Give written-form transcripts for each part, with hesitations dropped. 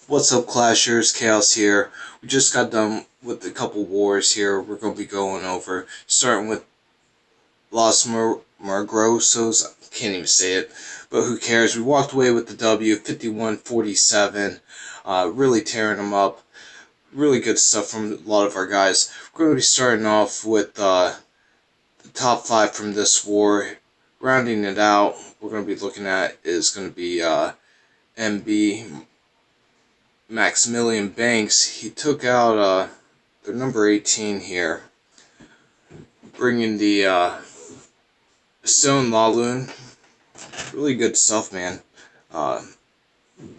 What's up, Clashers? Chaos here. We just got done with a couple wars here. We're going to be going over, starting with Los Margrosos. Can't even say it, but who cares? We walked away with the W, 51-47. Really tearing them up. Really good stuff from a lot of our guys. We're going to be starting off with the top 5 from this war. Rounding it out, we're going to be looking at is going to be MB Maximilian Banks. He took out their number 18 here, bringing the Stone Laloon. Really good stuff, man.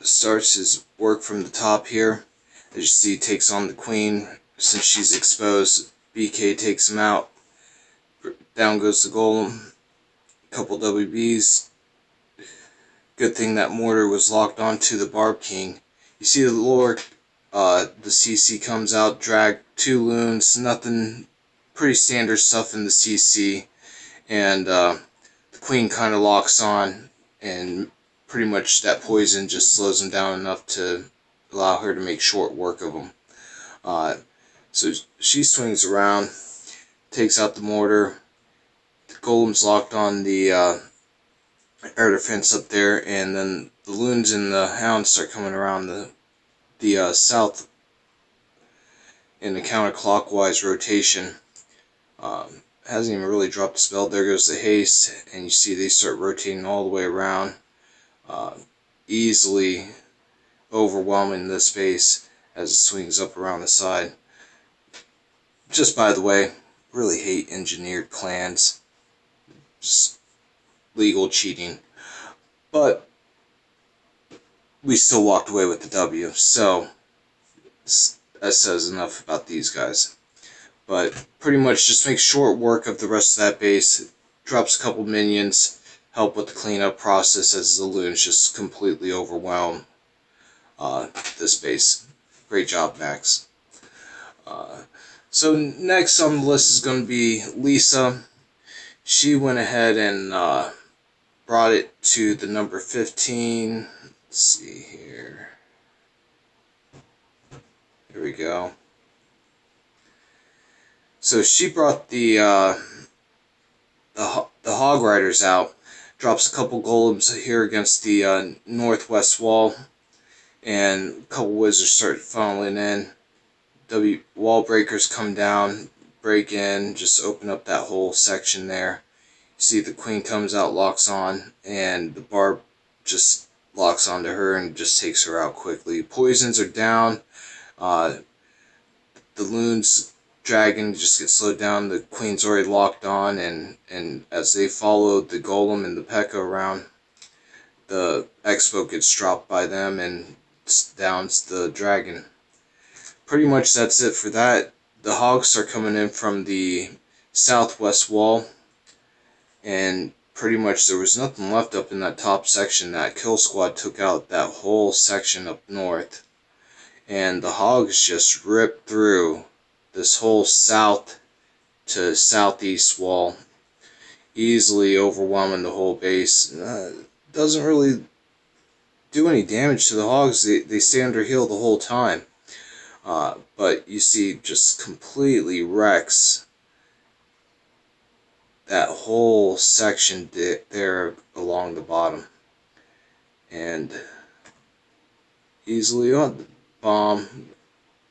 Starts his work from the top here. As you see, takes on the queen. Since she's exposed, BK takes him out. Down goes the golem. Couple WBs. Good thing that mortar was locked onto the Barb King. You see the lore, the CC comes out, drag 2 loons, nothing, pretty standard stuff in the CC, and the queen kind of locks on, and pretty much that poison just slows him down enough to allow her to make short work of him. So she swings around, takes out the mortar, the golem's locked on the air defense up there, and then the loons and the hounds start coming around the south in a counterclockwise rotation. Hasn't even really dropped the spell. There goes the haste, and you see they start rotating all the way around, easily overwhelming this base as it swings up around the side. Just by the way, really hate engineered clans. Just legal cheating. But we still walked away with the W, so that says enough about these guys. But pretty much just make short work of the rest of that base, drops a couple minions, help with the cleanup process as the loons just completely overwhelm this base. Great job, Max. So next on the list is going to be Lisa. She went ahead and brought it to the number 15. Let's see here. Here we go. So she brought the Hog Riders out, drops a couple golems here against the northwest wall, and a couple wizards start funneling in. Wall breakers come down, break in, just open up that whole section there. You see the queen comes out, locks on, and the barb just locks onto her and just takes her out quickly. Poisons are down. The loons dragon just gets slowed down. The queen's already locked on, and as they follow the golem and the P.E.K.K.A. around, the expo gets dropped by them and downs the dragon. Pretty much that's it for that. The hogs are coming in from the southwest wall, and pretty much there was nothing left up in that top section. That kill squad took out that whole section up north, and the hogs just ripped through this whole south to southeast wall, easily overwhelming the whole base. Doesn't really do any damage to the hogs. They stay under heal the whole time. But you see, just completely wrecks that whole section there along the bottom. And easily on the bomb,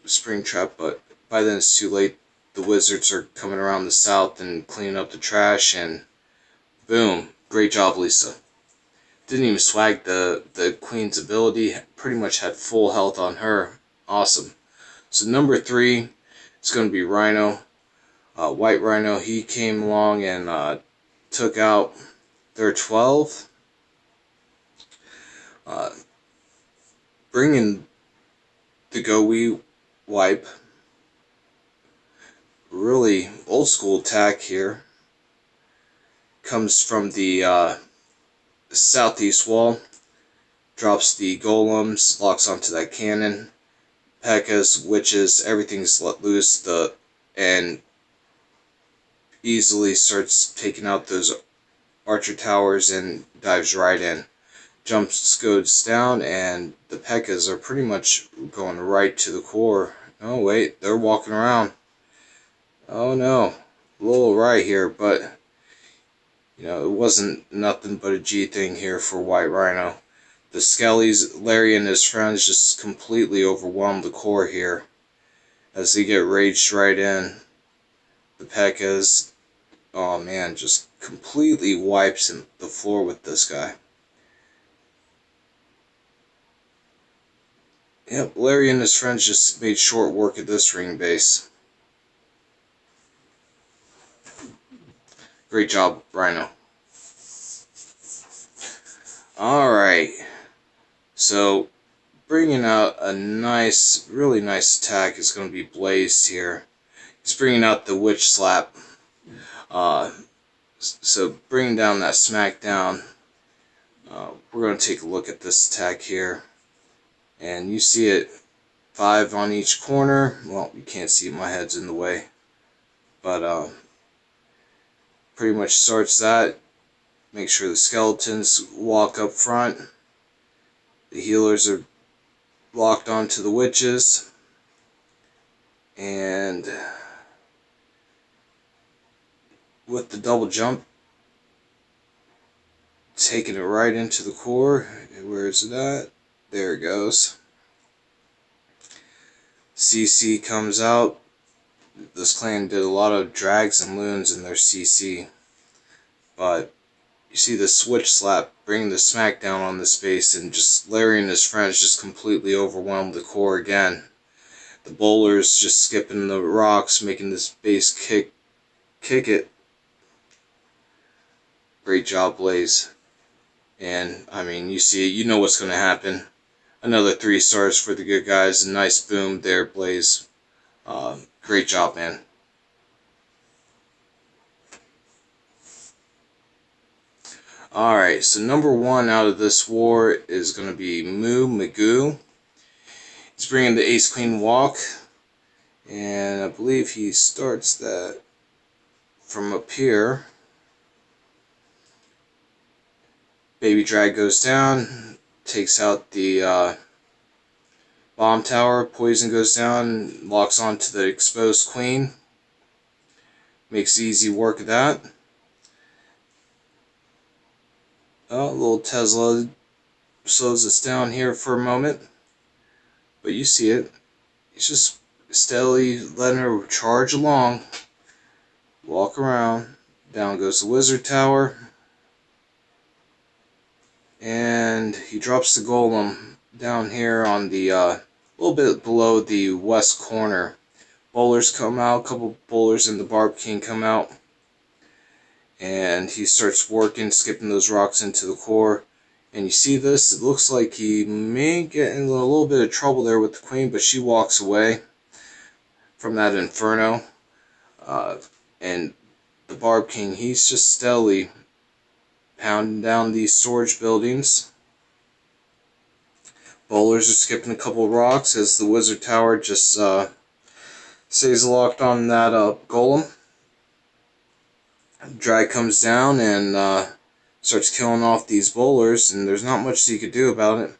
spring trap, but by then it's too late. The wizards are coming around the south and cleaning up the trash, and boom, great job, Lisa. Didn't even swag the queen's ability, pretty much had full health on her. Awesome. So number 3 is going to be Rhino. White Rhino, he came along and took out their 12. Bringing the Go-Wee wipe. Really old school attack here. Comes from the southeast wall. Drops the golems, locks onto that cannon. P.E.K.K.A.s, witches, everything's let loose, and easily starts taking out those archer towers and dives right in. goes down, and the P.E.K.K.A.s are pretty much going right to the core. Oh wait, they're walking around. Oh no, a little right here, but it wasn't nothing but a G thing here for White Rhino. The Skellies, Larry and his friends just completely overwhelmed the core here as they get raged right in. The P.E.K.K.A.s, oh man, just completely wipes the floor with this guy. Yep, Larry and his friends just made short work of this ring base. Great job, Rhino. Alright, so bringing out a nice, really nice attack is going to be Blaze here. He's bringing out the Witch Slap. So bringing down that smackdown. We're going to take a look at this attack here. And you see it, 5 on each corner. Well, you can't see it, my head's in the way. But pretty much starts that. Make sure the skeletons walk up front. The healers are locked onto the witches. And with the double jump, taking it right into the core. Where is it at? There it goes. CC comes out. This clan did a lot of drags and loons in their CC. But you see the switch slap bringing the smackdown on this base, and just Larry and his friends just completely overwhelmed the core again. The bowlers just skipping the rocks, making this base kick it. Great job, Blaze. And I mean, you see it, you know what's going to happen. Another 3 stars for the good guys. A nice boom there, Blaze. Great job, man. Alright, so number 1 out of this war is going to be Magoo. He's bringing the Ace Queen Walk. And I believe he starts that from up here. Baby Drag goes down, takes out the bomb tower, poison goes down, locks onto the exposed queen. Makes easy work of that. Oh, little Tesla slows us down here for a moment. But you see it. He's just steadily letting her charge along. Walk around. Down goes the wizard tower. And he drops the golem down here on the little bit below the west corner. Bowlers come out, a couple bowlers and the Barb King come out. And he starts working, skipping those rocks into the core. And you see this, it looks like he may get in a little bit of trouble there with the queen, but she walks away from that inferno. And the Barb King, he's just steadily pounding down these storage buildings. Bowlers are skipping a couple rocks as the wizard tower just stays locked on that golem. Drag comes down and starts killing off these bowlers, and there's not much he could do about it.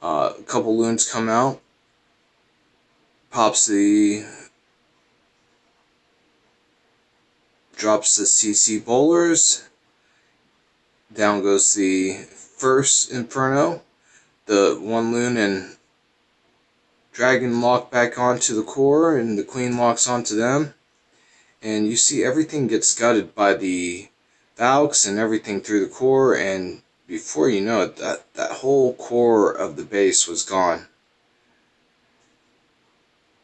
A couple loons come out, drops the CC bowlers. Down goes the first inferno. The 1 loon and dragon lock back onto the core, and the queen locks onto them. And you see everything gets gutted by the Valks and everything through the core, and before you know it, that whole core of the base was gone.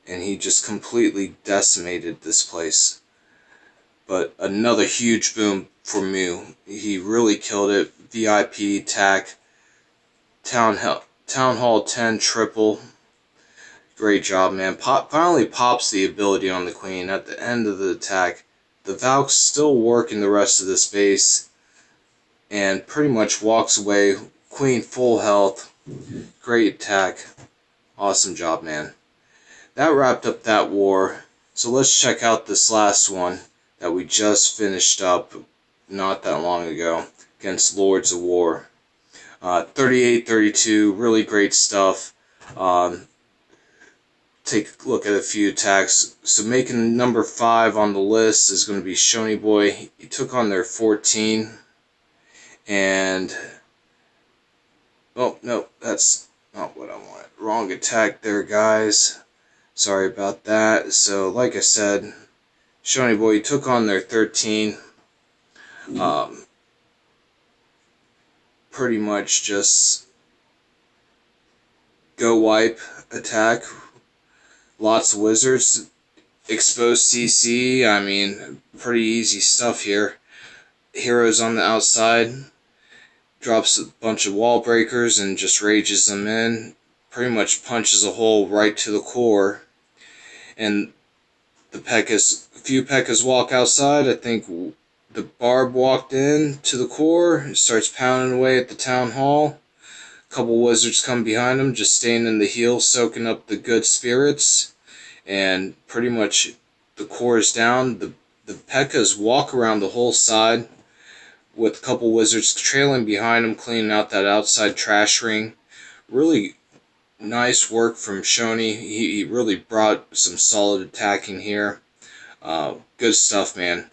And he just completely decimated this place. But another huge boom for Mew. He really killed it. VIP attack. Town Hall 10 triple. Great job, man. Finally pops the ability on the queen at the end of the attack. The Valk's still working the rest of this base and pretty much walks away. Queen full health. Great attack. Awesome job, man. That wrapped up that war. So let's check out this last one that we just finished up not that long ago against Lords of War. 38-32, really great stuff. Um, Take a look at a few attacks. So making number 5 on the list is going to be Shoney Boy. He took on their 14, and oh no, that's not what I wanted. Wrong attack there, guys. Sorry about that. So like I said, Shoney Boy took on their 13. Um, Pretty much just go wipe attack. Lots of wizards. Exposed CC. I mean, pretty easy stuff here. Heroes on the outside. Drops a bunch of wall breakers and just rages them in. Pretty much punches a hole right to the core. And the Pekkas, a few Pekkas walk outside. I think the Barb walked in to the core, starts pounding away at the town hall. A couple wizards come behind him, just staying in the heel, soaking up the good spirits. And pretty much the core is down. The Pekkas walk around the whole side with a couple wizards trailing behind him, cleaning out that outside trash ring. Really nice work from Shoney. He really brought some solid attacking here. Good stuff, man.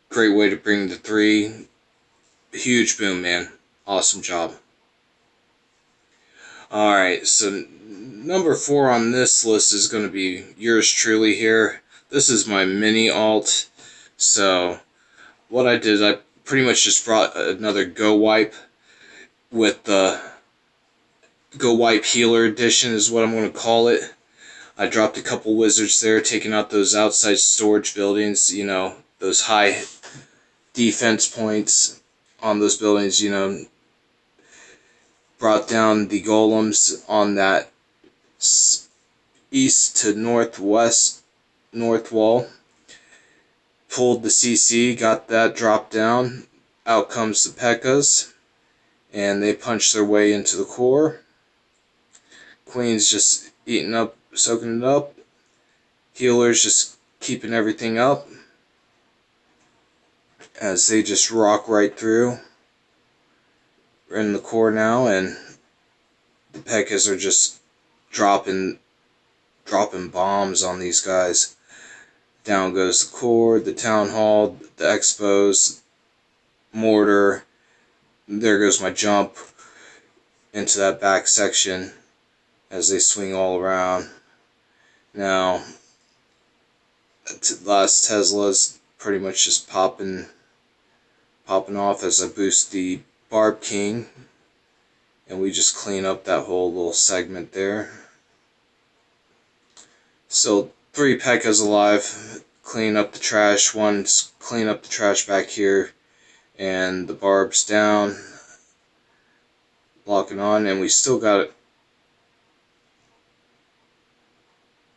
Great way to bring the 3. Huge boom, man. Awesome job. Alright, so number 4 on this list is going to be yours truly here. This is my mini alt. So what I did, I pretty much just brought another Go Wipe with the Go Wipe Healer Edition is what I'm going to call it. I dropped a couple wizards there, taking out those outside storage buildings, you know, those high defense points on those buildings, you know. Brought down the golems on that east to northwest north wall. Pulled the CC, got that dropped down. Out comes the Pekkas, and they punch their way into the core. Queen's just eating up, soaking it up. Healers just keeping everything up as they just rock right through. We're in the core now, and the Pekkas are just dropping bombs on these guys. Down goes the core, the town hall, the expos, mortar. There goes my jump into that back section as they swing all around. Now, last Tesla's pretty much just popping off as I boost the Barb King, and we just clean up that whole little segment there. So 3 Pekkas alive, clean up the trash. One's clean up the trash back here, and the Barb's down, locking on, and we still got it.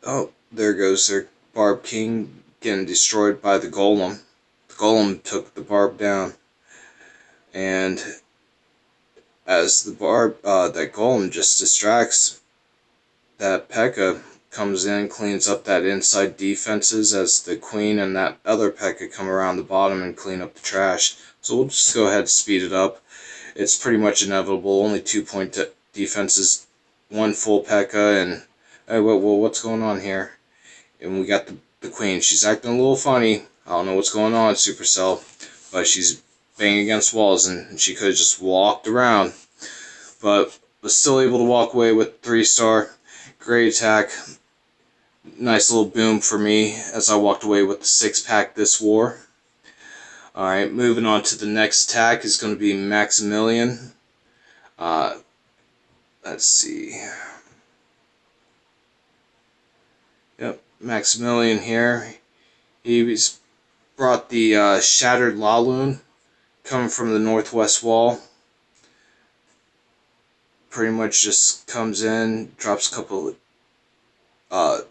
Oh, there goes their Barb King getting destroyed by the Golem. The Golem took the Barb down, and as the Barb, that Golem just distracts that Pekka, comes in, cleans up that inside defenses as the Queen and that other Pekka come around the bottom and clean up the trash. So we'll just go ahead and speed it up. It's pretty much inevitable. Only 2-point defenses, 1 full Pekka, and hey, what's going on here? And we got the Queen. She's acting a little funny. I don't know what's going on, Supercell, but she's banging against walls, and she could have just walked around, but was still able to walk away with 3-star. Great attack. Nice little boom for me as I walked away with the 6-pack this war. Alright, moving on to the next attack is going to be Maximilian. Let's see. Yep, Maximilian here. He's brought the Shattered Laloon coming from the northwest wall. Pretty much just comes in, drops a couple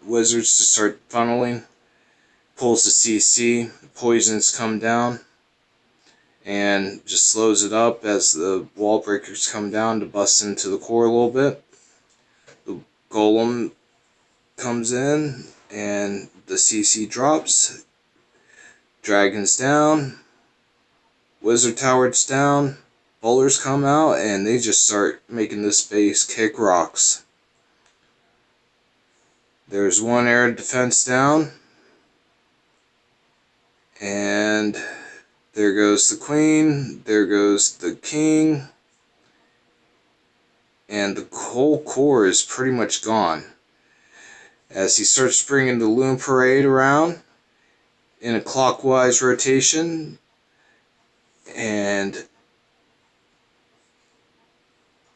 wizards to start funneling, pulls the CC, poisons come down, and just slows it up as the wall breakers come down to bust into the core a little bit. The Golem comes in, and the CC drops. Dragon's down, Wizard Tower's down, bowlers come out and they just start making this base kick rocks. There's one air defense down. And there goes the queen, there goes the king, and the whole core is pretty much gone. As he starts bringing the Loon Parade around in a clockwise rotation, and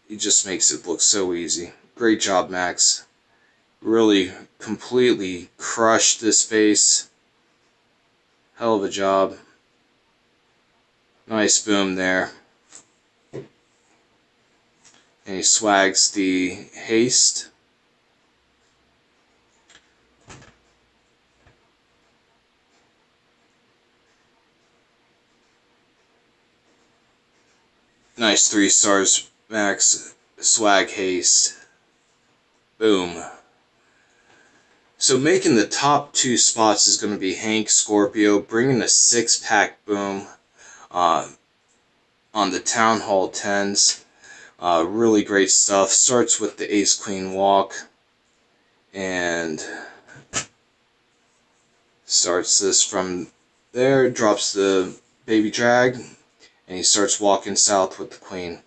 he just makes it look so easy. Great job, Max. Really completely crushed this base. Hell of a job. Nice boom there. And he swags the haste. Nice 3 stars, Max. Swag haste. Boom. So making the top 2 spots is going to be Hank Scorpio, bringing a 6-pack boom on the Town Hall 10s. Really great stuff. Starts with the Ace Queen walk and starts this from there, drops the baby drag, and he starts walking south with the queen.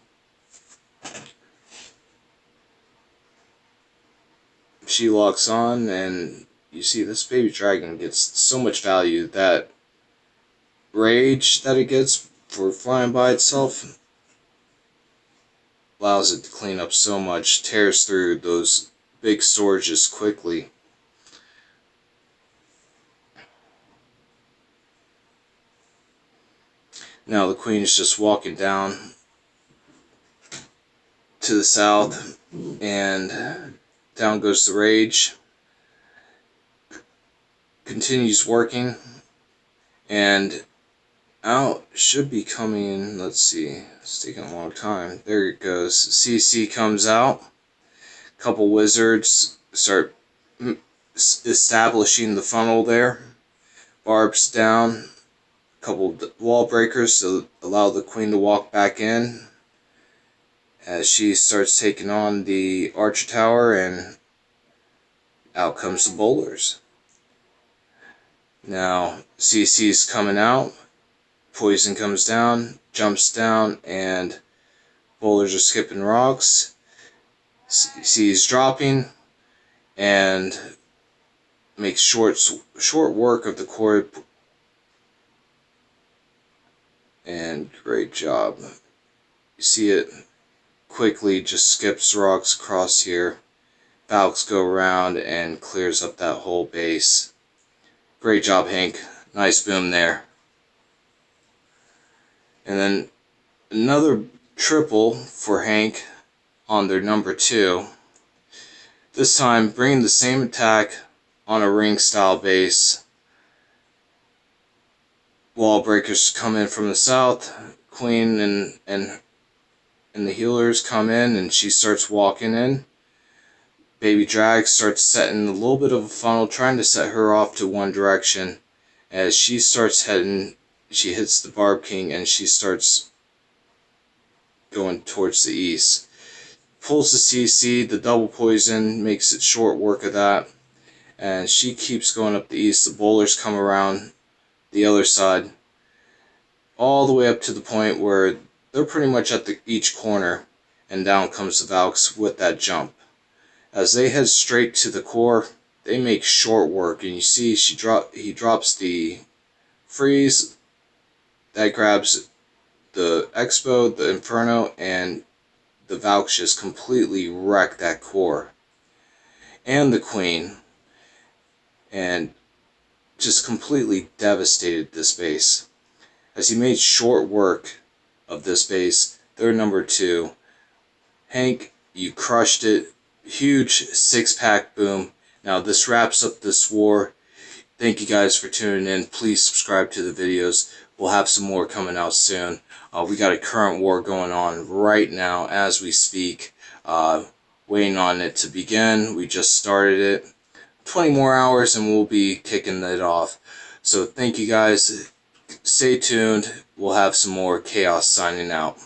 She locks on, and you see this baby dragon gets so much value. That rage that it gets for flying by itself allows it to clean up so much, tears through those big storages quickly. Now the queen is just walking down to the south, and down goes the rage. Continues working, and out should be coming. Let's see, it's taking a long time. There it goes. CC comes out. Couple wizards start establishing the funnel there. Barbs down. Couple wall breakers to allow the queen to walk back in as she starts taking on the archer tower, and out comes the bowlers. Now CC's coming out, poison comes down, jumps down, and bowlers are skipping rocks. CC's dropping and makes short work of the core. And great job. You see it quickly just skips rocks across here. Valks go around and clears up that whole base. Great job, Hank. Nice boom there. And then another triple for Hank on their number 2. This time bringing the same attack on a ring style base. Wall breakers come in from the south. Queen and the healers come in, and she starts walking in. Baby drag starts setting a little bit of a funnel, trying to set her off to one direction. As she starts heading, she hits the Barb King, and she starts going towards the east. Pulls the CC, the double poison makes it short work of that, and she keeps going up the east. The bowlers come around the other side, all the way up to the point where they're pretty much at each corner, and down comes the Valks with that jump. As they head straight to the core, they make short work, and you see he drops the freeze, that grabs the Expo, the Inferno, and the Valks just completely wreck that core. And the Queen, and just completely devastated this base. As he made short work of this base, they're number 2. Hank, you crushed it. Huge 6-pack boom. Now this wraps up this war. Thank you guys for tuning in. Please subscribe to the videos. We'll have some more coming out soon. We got a current war going on right now as we speak. Waiting on it to begin. We just started it. 20 more hours and we'll be kicking it off. So thank you guys. Stay tuned. We'll have some more chaos signing out.